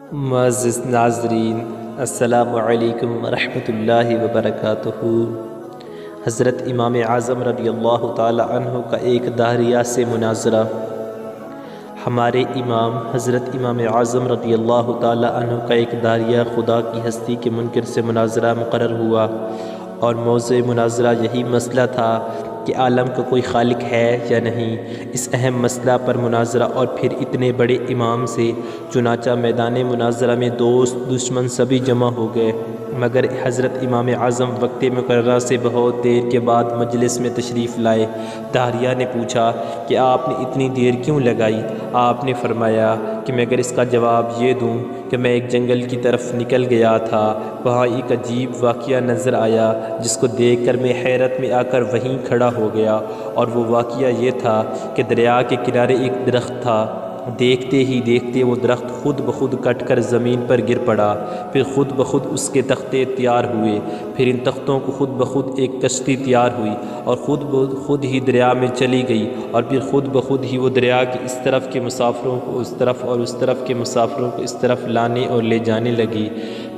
معزز ناظرین، السلام علیکم ورحمۃ اللہ وبرکاتہ۔ حضرت امام اعظم رضی اللہ تعالی عنہ کا ایک داہریہ سے مناظرہ۔ ہمارے امام حضرت امام اعظم رضی اللہ تعالی عنہ کا ایک داہریہ خدا کی ہستی کے منکر سے مناظرہ مقرر ہوا، اور موضوع مناظرہ یہی مسئلہ تھا کہ عالم کا کوئی خالق ہے یا نہیں۔ اس اہم مسئلہ پر مناظرہ اور پھر اتنے بڑے امام سے، چنانچہ میدان مناظرہ میں دوست دشمن سبھی جمع ہو گئے، مگر حضرت امام اعظم وقت مقررہ سے بہت دیر کے بعد مجلس میں تشریف لائے۔ داہریہ نے پوچھا کہ آپ نے اتنی دیر کیوں لگائی؟ آپ نے فرمایا کہ میں اگر اس کا جواب یہ دوں کہ میں ایک جنگل کی طرف نکل گیا تھا، وہاں ایک عجیب واقعہ نظر آیا جس کو دیکھ کر میں حیرت میں آ کر وہیں کھڑا ہو گیا، اور وہ واقعہ یہ تھا کہ دریا کے کنارے ایک درخت تھا۔ دیکھتے ہی دیکھتے وہ درخت خود بخود کٹ کر زمین پر گر پڑا، پھر خود بخود اس کے تختے تیار ہوئے، پھر ان تختوں کو خود بخود ایک کشتی تیار ہوئی اور خود بخود ہی دریا میں چلی گئی، اور پھر خود بخود ہی وہ دریا کے اس طرف کے مسافروں کو اس طرف اور اس طرف کے مسافروں کو اس طرف لانے اور لے جانے لگی،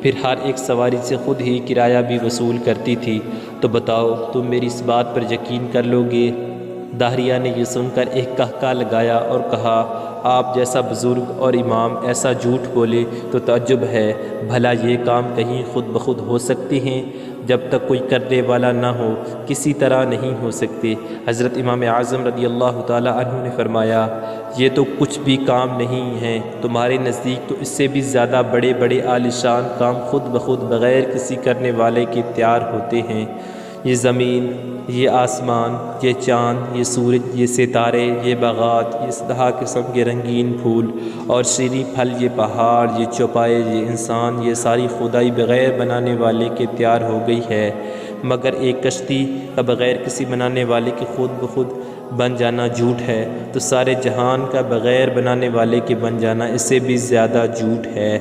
پھر ہر ایک سواری سے خود ہی کرایہ بھی وصول کرتی تھی۔ تو بتاؤ تم میری اس بات پر یقین کر لو گے؟ داہریہ نے یہ سن کر ایک قہقہ لگایا اور کہا، آپ جیسا بزرگ اور امام ایسا جھوٹ بولے تو تعجب ہے۔ بھلا یہ کام کہیں خود بخود ہو سکتے ہیں؟ جب تک کوئی کرنے والا نہ ہو کسی طرح نہیں ہو سکتے۔ حضرت امام اعظم رضی اللہ تعالی عنہ نے فرمایا، یہ تو کچھ بھی کام نہیں ہیں، تمہارے نزدیک تو اس سے بھی زیادہ بڑے بڑے عالیشان کام خود بخود بغیر کسی کرنے والے کے تیار ہوتے ہیں۔ یہ زمین، یہ آسمان، یہ چاند، یہ سورج، یہ ستارے، یہ باغات، یہ 10 قسم کے رنگین پھول اور شیریں پھل، یہ پہاڑ، یہ چوپائے، یہ انسان، یہ ساری خدائی بغیر بنانے والے کے تیار ہو گئی ہے، مگر ایک کشتی کا بغیر کسی بنانے والے کے خود بخود بن جانا جھوٹ ہے، تو سارے جہان کا بغیر بنانے والے کے بن جانا اس سے بھی زیادہ جھوٹ ہے۔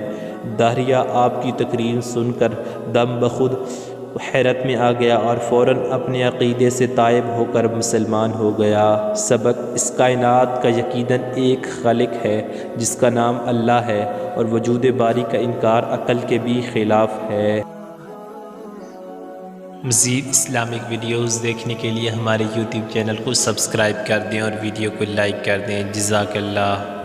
داہریہ آپ کی تقریر سن کر دم بخود حیرت میں آ گیا اور فوراً اپنے عقیدے سے تائب ہو کر مسلمان ہو گیا۔ سبق: اس کائنات کا یقیناً ایک خالق ہے جس کا نام اللہ ہے، اور وجود باری کا انکار عقل کے بھی خلاف ہے۔ مزید اسلامک ویڈیوز دیکھنے کے لیے ہمارے یوٹیوب چینل کو سبسکرائب کر دیں اور ویڈیو کو لائک کر دیں۔ جزاک اللہ۔